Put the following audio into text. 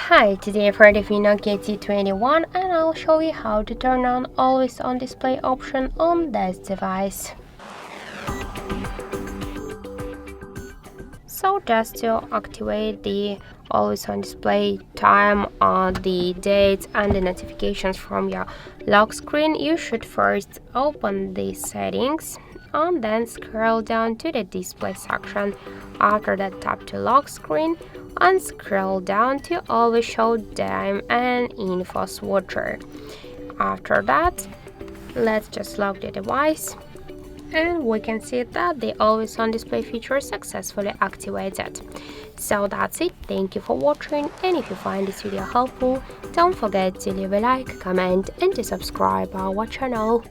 Hi, today I've heard of Nokia T21 and I'll show you how to turn on Always On Display option on this device. So just to activate the Always On Display time, the dates and the notifications from your lock screen, you should first open the settings and then scroll down to the display section. After that, tap to lock screen and scroll down to always show time and info switcher. After that, let's just lock the device and we can see that the always on display feature is successfully activated. So that's it. Thank you for watching, and if you find this video helpful, don't forget to leave a like, comment and to subscribe our channel.